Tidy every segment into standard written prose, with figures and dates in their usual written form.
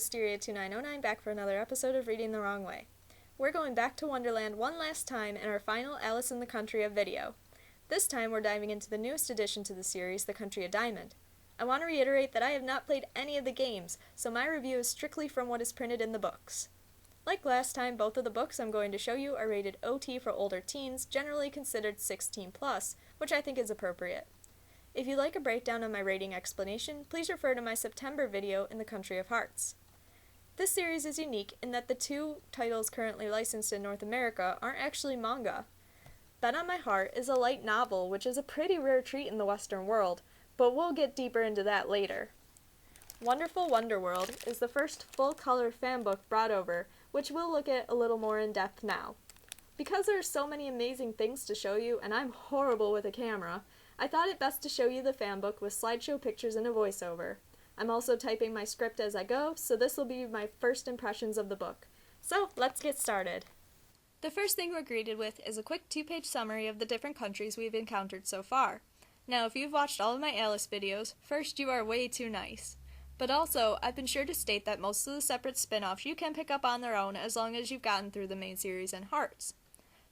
Wisteria2909 back for another episode of Reading the Wrong Way. We're going back to Wonderland one last time in our final Alice in the Country of video. This time we're diving into the newest addition to the series, The Country of Diamond. I want to reiterate that I have not played any of the games, so my review is strictly from what is printed in the books. Like last time, both of the books I'm going to show you are rated OT for older teens, generally considered 16+, which I think is appropriate. If you'd like a breakdown of my rating explanation, please refer to my September video in the Country of Hearts. This series is unique in that the two titles currently licensed in North America aren't actually manga. Bet on My Heart is a light novel, which is a pretty rare treat in the Western world, but we'll get deeper into that later. Wonderful Wonderworld is the first full-color fanbook brought over, which we'll look at a little more in depth now. Because there are so many amazing things to show you, and I'm horrible with a camera, I thought it best to show you the fanbook with slideshow pictures and a voiceover. I'm also typing my script as I go, so this will be my first impressions of the book. So, let's get started. The first thing we're greeted with is a quick 2-page summary of the different countries we've encountered so far. Now, if you've watched all of my Alice videos, first, you are way too nice. But also, I've been sure to state that most of the separate spin-offs you can pick up on their own as long as you've gotten through the main series and Hearts.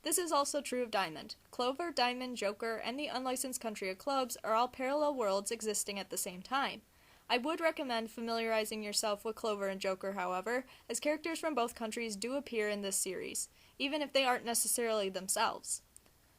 This is also true of Diamond. Clover, Diamond, Joker, and the unlicensed Country of Clubs are all parallel worlds existing at the same time. I would recommend familiarizing yourself with Clover and Joker, however, as characters from both countries do appear in this series, even if they aren't necessarily themselves.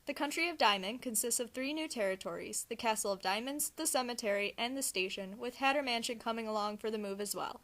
The Country of Diamond consists of 3 new territories, the Castle of Diamonds, the Cemetery, and the Station, with Hatter Mansion coming along for the move as well.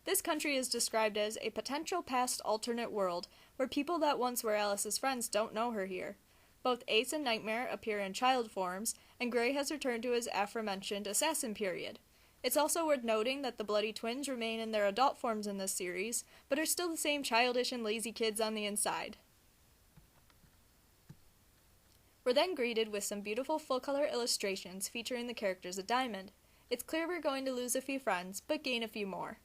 This country is described as a potential past alternate world, where people that once were Alice's friends don't know her here. Both Ace and Nightmare appear in child forms, and Gray has returned to his aforementioned assassin period. It's also worth noting that the Bloody Twins remain in their adult forms in this series, but are still the same childish and lazy kids on the inside. We're then greeted with some beautiful full-color illustrations featuring the characters of Diamond. It's clear we're going to lose a few friends, but gain a few more.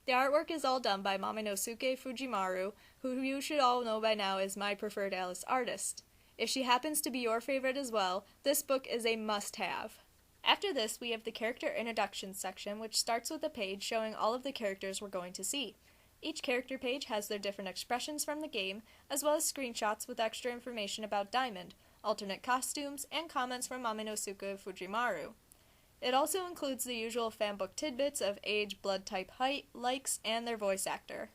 The artwork is all done by Momonosuke Fujimaru, who you should all know by now is my preferred Alice artist. If she happens to be your favorite as well, this book is a must-have. After this, we have the character introduction section, which starts with a page showing all of the characters we're going to see. Each character page has their different expressions from the game, as well as screenshots with extra information about Diamond, alternate costumes, and comments from Momonosuke Fujimaru. It also includes the usual fanbook tidbits of age, blood type, height, likes, and their voice actor.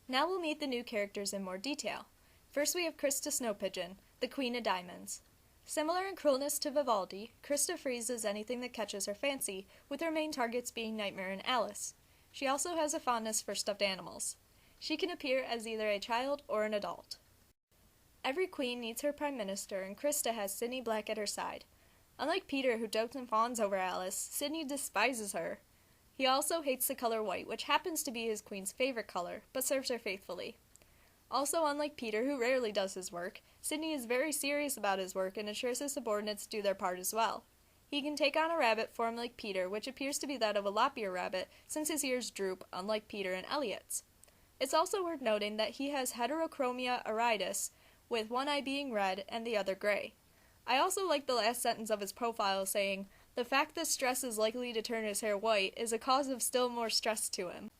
Now we'll meet the new characters in more detail. First we have Krista Snowpigeon, the Queen of Diamonds. Similar in cruelness to Vivaldi, Krista freezes anything that catches her fancy, with her main targets being Nightmare and Alice. She also has a fondness for stuffed animals. She can appear as either a child or an adult. Every queen needs her prime minister, and Krista has Sydney Black at her side. Unlike Peter, who dotes and fawns over Alice, Sydney despises her. He also hates the color white, which happens to be his queen's favorite color, but serves her faithfully. Also, unlike Peter, who rarely does his work, Sydney is very serious about his work and ensures his subordinates do their part as well. He can take on a rabbit form like Peter, which appears to be that of a lop-ear rabbit, since his ears droop, unlike Peter and Elliot's. It's also worth noting that he has heterochromia iritis, with one eye being red and the other gray. I also like the last sentence of his profile saying, "The fact that stress is likely to turn his hair white is a cause of still more stress to him."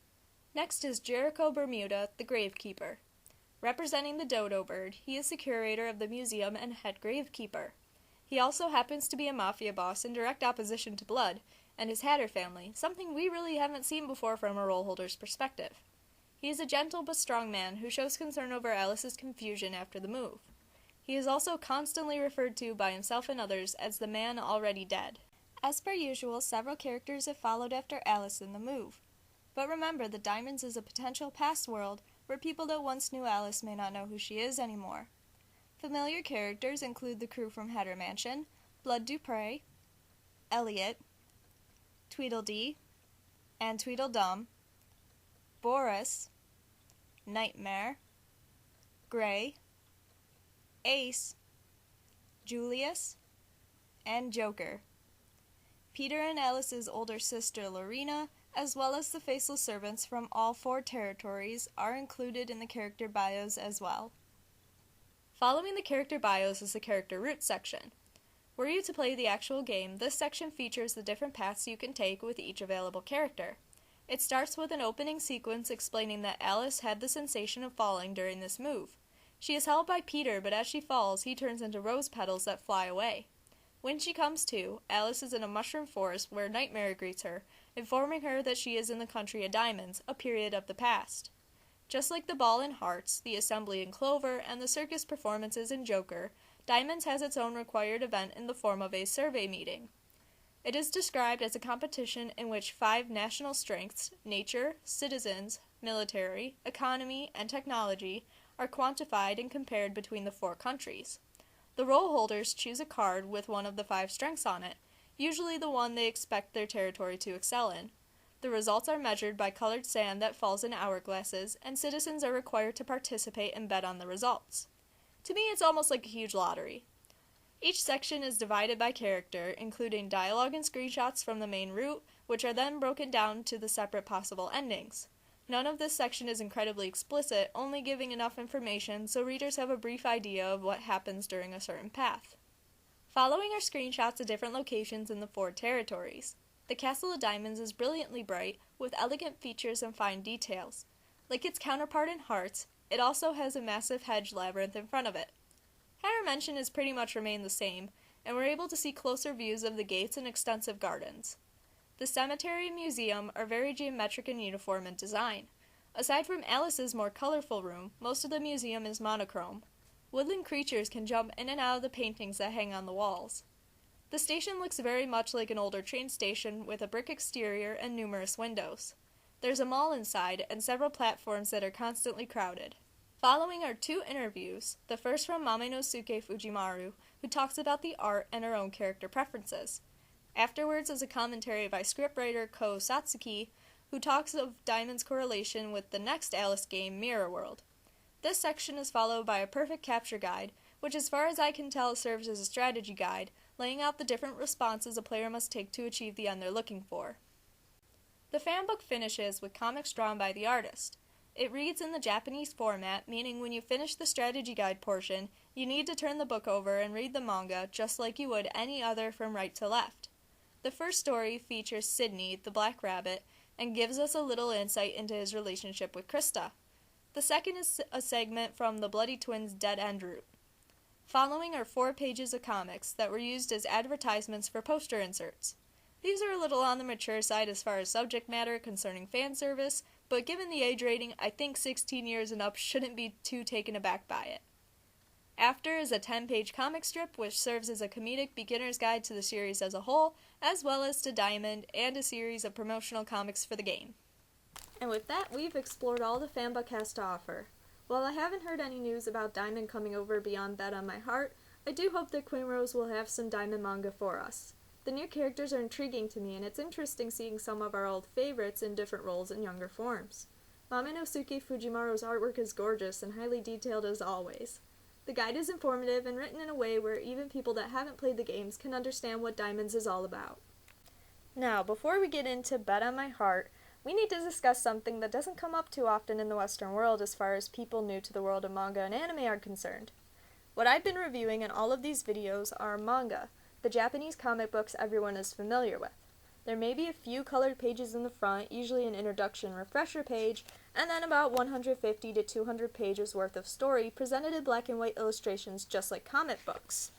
Next is Jericho Bermuda, the Gravekeeper. Representing the dodo bird, he is the curator of the museum and head gravekeeper. He also happens to be a mafia boss in direct opposition to Blood and his Hatter family, something we really haven't seen before from a role holder's perspective. He is a gentle but strong man who shows concern over Alice's confusion after the move. He is also constantly referred to by himself and others as the man already dead. As per usual, several characters have followed after Alice in the move. But remember that Diamonds is a potential past world where people that once knew Alice may not know who she is anymore. Familiar characters include the crew from Hatter Mansion, Blood Dupre, Elliot, Tweedledee, and Tweedledum, Boris, Nightmare, Gray, Ace, Julius, and Joker. Peter and Alice's older sister Lorena, as well as the faceless servants from all 4 territories, are included in the character bios as well. Following the character bios is the character roots section. Were you to play the actual game, this section features the different paths you can take with each available character. It starts with an opening sequence explaining that Alice had the sensation of falling during this move. She is held by Peter, but as she falls, he turns into rose petals that fly away. When she comes to, Alice is in a mushroom forest where Nightmare greets her, informing her that she is in the country of diamonds, a period of the past. Just like the ball in Hearts, the assembly in Clover, and the circus performances in Joker, Diamonds has its own required event in the form of a survey meeting. It is described as a competition in which 5 national strengths, nature, citizens, military, economy, and technology, are quantified and compared between the 4 countries. The roll holders choose a card with one of the 5 strengths on it, usually the one they expect their territory to excel in. The results are measured by colored sand that falls in hourglasses, and citizens are required to participate and bet on the results. To me, it's almost like a huge lottery. Each section is divided by character, including dialogue and screenshots from the main route, which are then broken down to the separate possible endings. None of this section is incredibly explicit, only giving enough information so readers have a brief idea of what happens during a certain path. Following are screenshots of different locations in the 4 territories. The Castle of Diamonds is brilliantly bright, with elegant features and fine details. Like its counterpart in Hearts, it also has a massive hedge labyrinth in front of it. Higher Mention has pretty much remained the same, and we're able to see closer views of the gates and extensive gardens. The cemetery and museum are very geometric and uniform in design. Aside from Alice's more colorful room, most of the museum is monochrome. Woodland creatures can jump in and out of the paintings that hang on the walls. The station looks very much like an older train station with a brick exterior and numerous windows. There's a mall inside and several platforms that are constantly crowded. Following are 2 interviews, the first from Mamenosuke Fujimaru, who talks about the art and her own character preferences. Afterwards is a commentary by scriptwriter Ko Satsuki, who talks of Diamond's correlation with the next Alice game, Mirror World. This section is followed by a perfect capture guide, which as far as I can tell serves as a strategy guide, laying out the different responses a player must take to achieve the end they're looking for. The fan book finishes with comics drawn by the artist. It reads in the Japanese format, meaning when you finish the strategy guide portion, you need to turn the book over and read the manga just like you would any other from right to left. The first story features Sydney, the Black Rabbit, and gives us a little insight into his relationship with Krista. The second is a segment from the Bloody Twins' Dead End route. Following are 4 pages of comics that were used as advertisements for poster inserts. These are a little on the mature side as far as subject matter concerning fan service, but given the age rating, I think 16 years and up shouldn't be too taken aback by it. After is a 10-page comic strip which serves as a comedic beginner's guide to the series as a whole, as well as to Diamond, and a series of promotional comics for the game. And with that, we've explored all the fanbook has to offer. While I haven't heard any news about Diamond coming over beyond Bet on My Heart, I do hope that Queen Rose will have some Diamond manga for us. The new characters are intriguing to me, and it's interesting seeing some of our old favorites in different roles and younger forms. Mamenosuke Fujimaru's artwork is gorgeous and highly detailed as always. The guide is informative and written in a way where even people that haven't played the games can understand what Diamonds is all about. Now, before we get into Bet on My Heart, we need to discuss something that doesn't come up too often in the Western world as far as people new to the world of manga and anime are concerned. What I've been reviewing in all of these videos are manga, the Japanese comic books everyone is familiar with. There may be a few colored pages in the front, usually an introduction refresher page, and then about 150 to 200 pages worth of story presented in black and white illustrations just like comic books.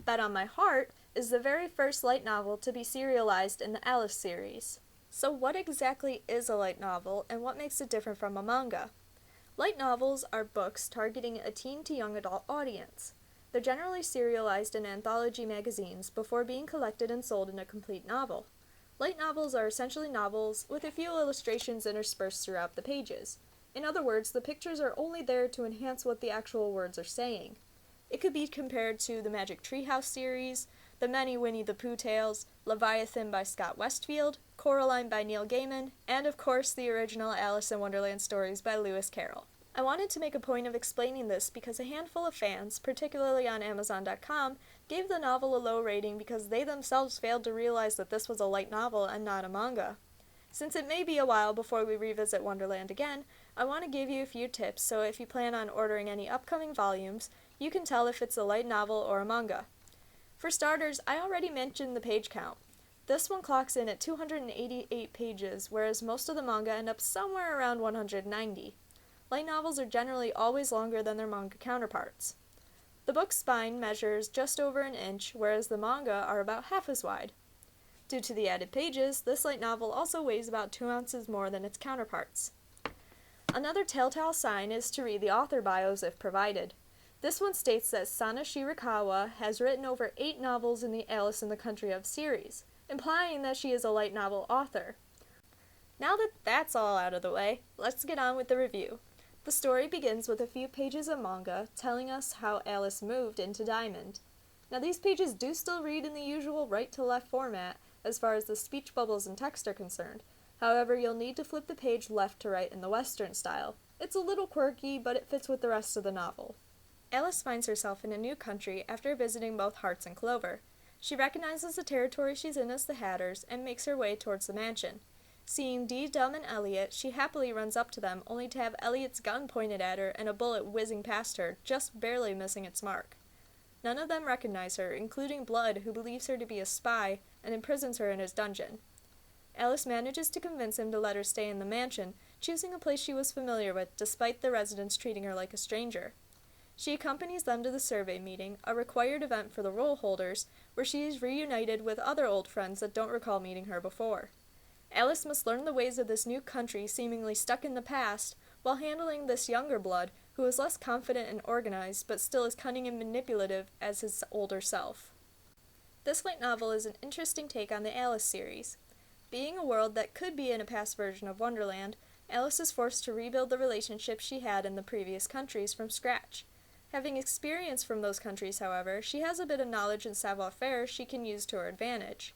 Bet on My Heart is the very first light novel to be serialized in the Alice series. So what exactly is a light novel, and what makes it different from a manga? Light novels are books targeting a teen to young adult audience. They're generally serialized in anthology magazines before being collected and sold in a complete novel. Light novels are essentially novels with a few illustrations interspersed throughout the pages. In other words, the pictures are only there to enhance what the actual words are saying. It could be compared to the Magic Treehouse series, the many Winnie the Pooh tales, Leviathan by Scott Westfield, Coraline by Neil Gaiman, and of course the original Alice in Wonderland stories by Lewis Carroll. I wanted to make a point of explaining this because a handful of fans, particularly on Amazon.com, gave the novel a low rating because they themselves failed to realize that this was a light novel and not a manga. Since it may be a while before we revisit Wonderland again, I want to give you a few tips so if you plan on ordering any upcoming volumes, you can tell if it's a light novel or a manga. For starters, I already mentioned the page count. This one clocks in at 288 pages, whereas most of the manga end up somewhere around 190. Light novels are generally always longer than their manga counterparts. The book's spine measures just over an inch, whereas the manga are about half as wide. Due to the added pages, this light novel also weighs about 2 ounces more than its counterparts. Another telltale sign is to read the author bios if provided. This one states that Sana Shirakawa has written over 8 novels in the Alice in the Country of series, implying that she is a light novel author. Now that that's all out of the way, let's get on with the review. The story begins with a few pages of manga telling us how Alice moved into Diamond. Now these pages do still read in the usual right-to-left format as far as the speech bubbles and text are concerned. However, you'll need to flip the page left to right in the Western style. It's a little quirky, but it fits with the rest of the novel. Alice finds herself in a new country after visiting both Hearts and Clover. She recognizes the territory she's in as the Hatters and makes her way towards the mansion. Seeing Dee, Dum, and Elliot, she happily runs up to them, only to have Elliot's gun pointed at her and a bullet whizzing past her, just barely missing its mark. None of them recognize her, including Blood, who believes her to be a spy and imprisons her in his dungeon. Alice manages to convince him to let her stay in the mansion, choosing a place she was familiar with, despite the residents treating her like a stranger. She accompanies them to the survey meeting, a required event for the roll holders, where she is reunited with other old friends that don't recall meeting her before. Alice must learn the ways of this new country seemingly stuck in the past, while handling this younger Blood, who is less confident and organized, but still as cunning and manipulative as his older self. This light novel is an interesting take on the Alice series. Being a world that could be in a past version of Wonderland, Alice is forced to rebuild the relationships she had in the previous countries from scratch. Having experience from those countries, however, she has a bit of knowledge and savoir-faire she can use to her advantage.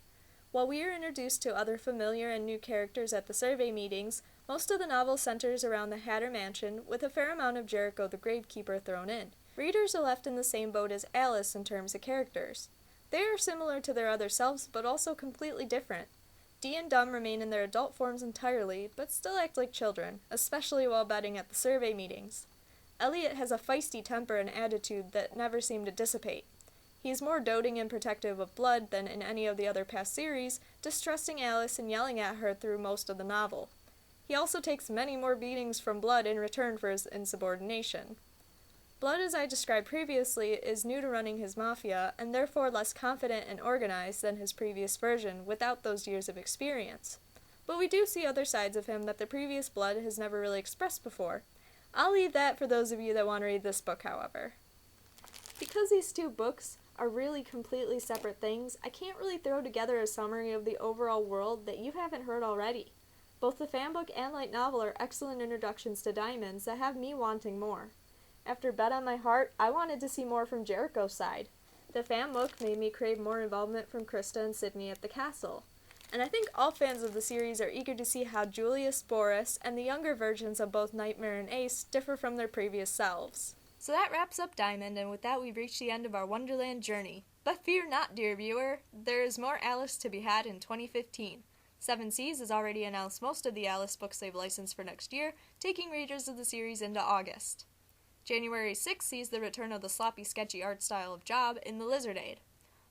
While we are introduced to other familiar and new characters at the survey meetings, most of the novel centers around the Hatter Mansion, with a fair amount of Jericho the Gravekeeper thrown in. Readers are left in the same boat as Alice in terms of characters. They are similar to their other selves, but also completely different. Dee and Dum remain in their adult forms entirely, but still act like children, especially while betting at the survey meetings. Elliot has a feisty temper and attitude that never seem to dissipate. He is more doting and protective of Blood than in any of the other past series, distrusting Alice and yelling at her through most of the novel. He also takes many more beatings from Blood in return for his insubordination. Blood, as I described previously, is new to running his mafia, and therefore less confident and organized than his previous version, without those years of experience. But we do see other sides of him that the previous Blood has never really expressed before. I'll leave that for those of you that want to read this book, however. Because these two books are really completely separate things, I can't really throw together a summary of the overall world that you haven't heard already. Both the fanbook and light novel are excellent introductions to Diamonds that have me wanting more. After Bet on My Heart, I wanted to see more from Jericho's side. The fanbook made me crave more involvement from Krista and Sydney at the castle. And I think all fans of the series are eager to see how Julius, Boris, and the younger versions of both Nightmare and Ace differ from their previous selves. So that wraps up Diamond, and with that we've reached the end of our Wonderland journey. But fear not, dear viewer, there is more Alice to be had in 2015. Seven Seas has already announced most of the Alice books they've licensed for next year, taking readers of the series into August. January 6th sees the return of the sloppy, sketchy art style of Job in The Lizardade.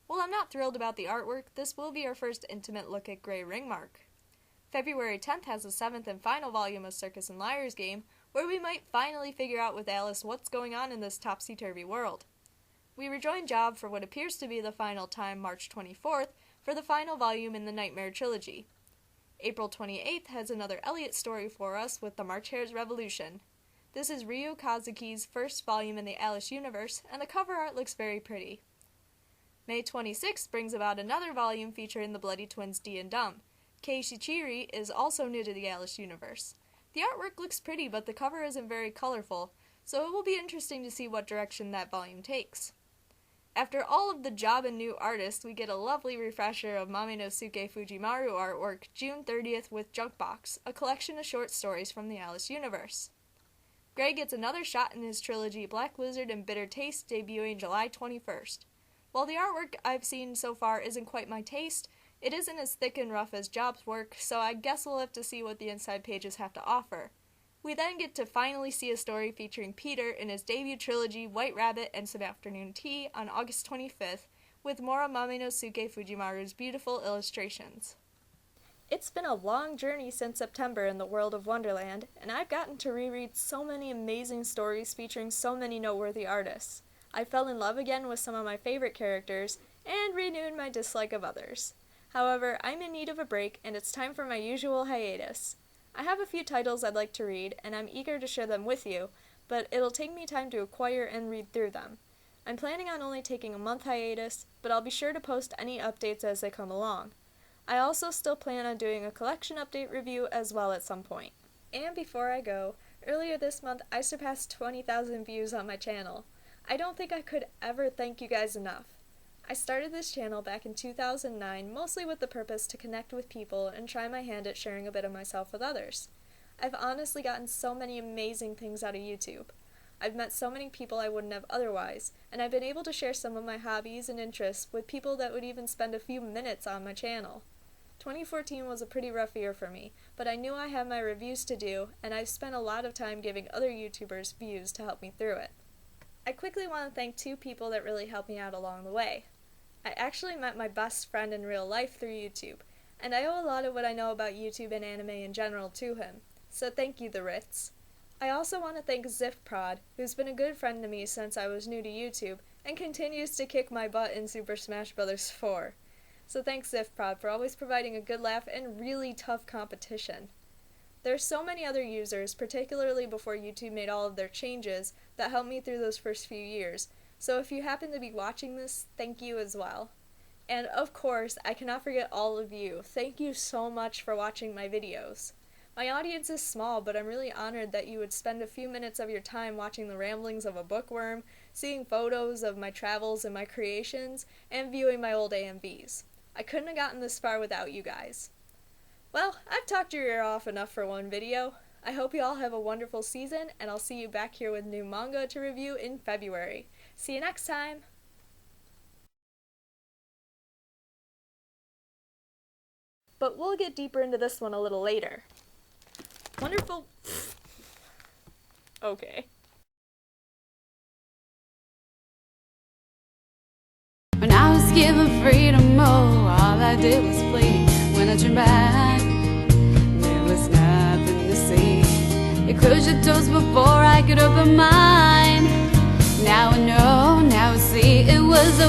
While I'm not thrilled about the artwork, this will be our first intimate look at Grey Ringmark. February 10th has the 7th and final volume of Circus and Liar's Game, where we might finally figure out with Alice what's going on in this topsy-turvy world. We rejoin Job for what appears to be the final time, March 24th, for the final volume in the Nightmare trilogy. April 28th has another Elliot story for us with the March Hare's Revolution. This is Ryo Kazuki's first volume in the Alice universe, and the cover art looks very pretty. May 26th brings about another volume featuring the Bloody Twins Dee and Dum. Kei Shichiri is also new to the Alice universe. The artwork looks pretty, but the cover isn't very colorful, so it will be interesting to see what direction that volume takes. After all of the Job and new artists, we get a lovely refresher of Maminosuke Fujimaru artwork June 30th with Junkbox, a collection of short stories from the Alice universe. Gray gets another shot in his trilogy Black Lizard and Bitter Taste, debuting July 21st. While the artwork I've seen so far isn't quite my taste, it isn't as thick and rough as Job's work, so I guess we'll have to see what the inside pages have to offer. We then get to finally see a story featuring Peter in his debut trilogy White Rabbit and Some Afternoon Tea on August 25th, with Mora Maminosuke Fujimaru's beautiful illustrations. It's been a long journey since September in the world of Wonderland, and I've gotten to reread so many amazing stories featuring so many noteworthy artists. I fell in love again with some of my favorite characters, and renewed my dislike of others. However, I'm in need of a break, and it's time for my usual hiatus. I have a few titles I'd like to read, and I'm eager to share them with you, but it'll take me time to acquire and read through them. I'm planning on only taking a month hiatus, but I'll be sure to post any updates as they come along. I also still plan on doing a collection update review as well at some point. And before I go, earlier this month I surpassed 20,000 views on my channel. I don't think I could ever thank you guys enough. I started this channel back in 2009 mostly with the purpose to connect with people and try my hand at sharing a bit of myself with others. I've honestly gotten so many amazing things out of YouTube. I've met so many people I wouldn't have otherwise, and I've been able to share some of my hobbies and interests with people that would even spend a few minutes on my channel. 2014 was a pretty rough year for me, but I knew I had my reviews to do, and I've spent a lot of time giving other YouTubers views to help me through it. I quickly want to thank two people that really helped me out along the way. I actually met my best friend in real life through YouTube, and I owe a lot of what I know about YouTube and anime in general to him, so thank you, the Ritz. I also want to thank Zifprod, who's been a good friend to me since I was new to YouTube, and continues to kick my butt in Super Smash Bros. 4. So thanks Zifprod for always providing a good laugh and really tough competition. There are so many other users, particularly before YouTube made all of their changes, that helped me through those first few years, so if you happen to be watching this, thank you as well. And of course, I cannot forget all of you. Thank you so much for watching my videos. My audience is small, but I'm really honored that you would spend a few minutes of your time watching the ramblings of a bookworm, seeing photos of my travels and my creations, and viewing my old AMVs. I couldn't have gotten this far without you guys. Well, I've talked your ear off enough for one video. I hope you all have a wonderful season, and I'll see you back here with new manga to review in February. See you next time! But we'll get deeper into this one a little later. Wonderful... Okay. When I was given freedom, oh, all I did was plead. When I turned back, there was nothing to see. You closed your doors before I could open mine. Now I know, now I see, it was a